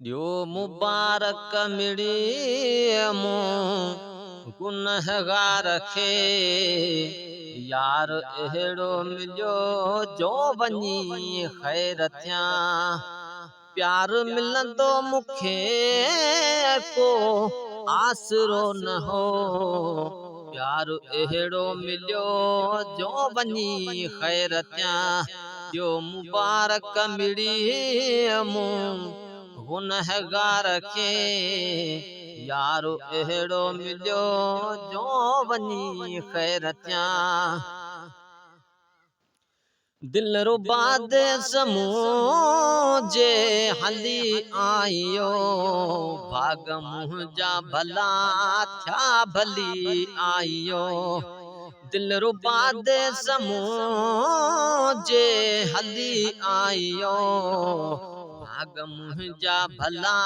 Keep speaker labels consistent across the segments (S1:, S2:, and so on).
S1: ॾियो मुबारक मिड़ी मूं गुनहगार खे यार अहिड़ो मिलियो जो वञी ख़ैर थियां। प्यार मिलंदो मूंखे को आसरो न हो, प्यार अहिड़ो मिलियो जो वञी ख़ैर थियां। ॾियो मुबारक मिड़ी मूं गुनहगार खे यारो अहिड़ो मिलियो जो वञी ख़ैर थियां। दिल रुबा दे समूह जे हली आयो, भाग मुंहिंजा भला थिया भली आयो। दिल रुबा दे समूह जे हली आयो, भाग मुंहिंजा भला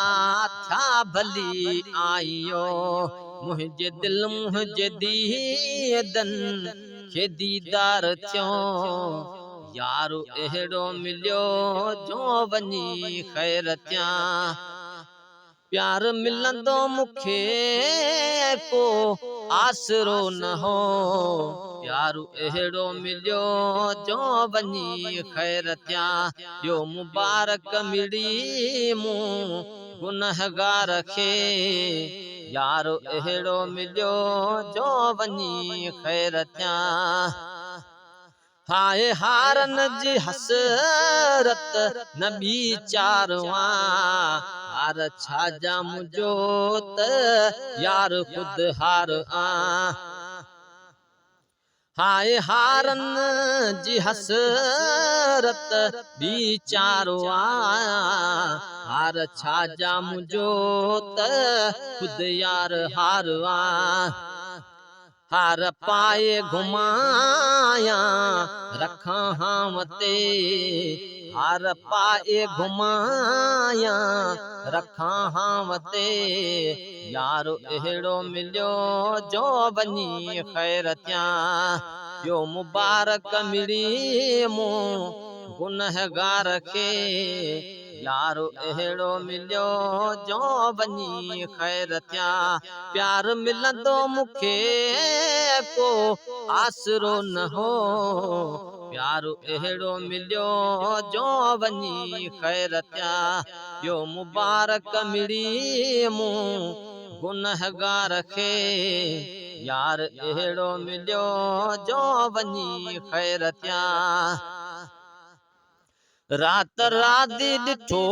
S1: थिया भली आयो। मुंहिंजे दिल मुंहिंजे दीदन खे दीदार थियो, यारो अहिड़ो मिलियो जो वञी ख़ैर थियां। प्यार मिलंदो मूंखे को आसरो न हो, प्यार अहिड़ो मिलियो जो वञी ख़ैर थियां। ॾियो मुबारक मिड़ी मूं गुनहगार खे यारो अहिड़ो मिलियो जो वञी ख़ैर थियां। हाय हारन जी हसरत न वीचारवा, हार छाजा मुंहिंजो त यार खुद हार आ। हाय हारन जी हसरत वीचारवा, हार छाजा मुंहिंजो त खुद यार हार आ। हार पाए घुमाया रखा हम ते, हार पाए घुमाया रखा हम ते, यारो अहिड़ो मिलियो जो वञी ख़ैर थियां। ॾियो मुबारक मिड़ी मूं गुनहगार खे यारो अहिड़ो मिलियो जो वञी ख़ैर थियां। प्यार मिलंदो मूंखे को आसरो न हो, प्यार अहिड़ो मिलियो जो वञी ख़ैर थियां। ॾियो मुबारक मिड़ी मूं गुनहगार खे यार अहिड़ो मिलियो जो वञी ख़ैर थियां। रात राति ॾिठो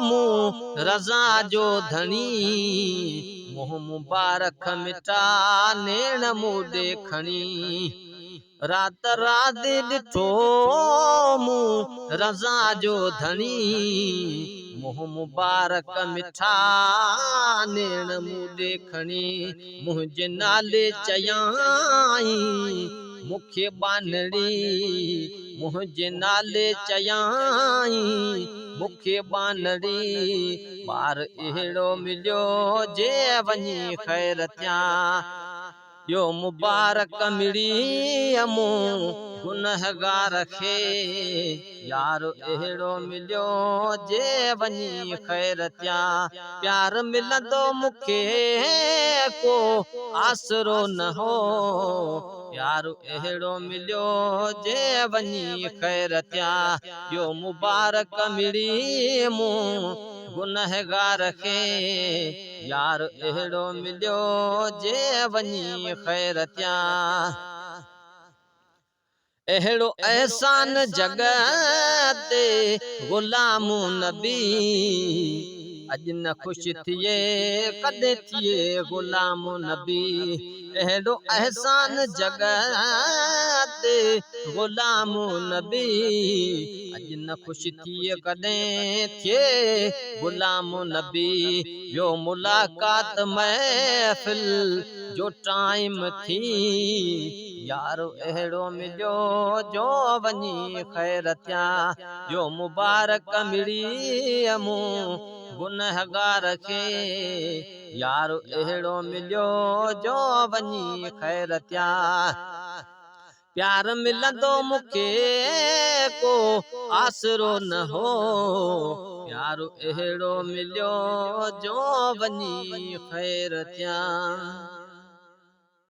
S1: मूं रज़ा जो धणी, मुंहुं मुबारक मिटा नेण मूं खणी। रात राति ॾिठो मूं रज़ा जो धणी, मुंहुं मुबारक मिठा नेण मूं खणी। मुंहिंजे नाले चयाई मूंखे बानड़ी, मुंहिंजे नाले चयाई मूंखे बानड़ी, ॿार अहिड़ो मिलियो जे वञी ख़ैर थियां। ॾियो मुबारक मिड़ी मूं गुनहगार खे यार अहिड़ो मिलियो जे वञी ख़ैर थियां। प्यार मिलंदो मूंखे को आसरो न हो, प्यार अहिड़ो मिलियो जे वञी ख़ैर थियां। ॾियो मुबारक मिड़ी मूं गुनहगार खे यार अहिड़ो मिलियो जे वञी ख़ैर थियां। अहिड़ो अहसान जग ते ग़ुलाम नबी, अॼु न ख़ुशि थिए कॾहिं थिए ग़ुलाम नबी। अहिड़ो अहसान जग ते ग़ुलाम नबी, अॼु न ख़ुशि थिए कॾहिं थिए ग़ुलाम नबी। ॿियो मुलाक़ात महफ़िल जो टाइम थी, यारो अहिड़ो मिलियो जो वञी ख़ैर थियां। ॾियो मुबारक मिड़ी मूं गुनहगार खे यारो अहिड़ो मिलियो जो वञी ख़ैर थियां। प्यार मिलंदो मूंखे को आसरो न हो, यारो अहिड़ो मिलियो जो वञी ख़ैर थिया।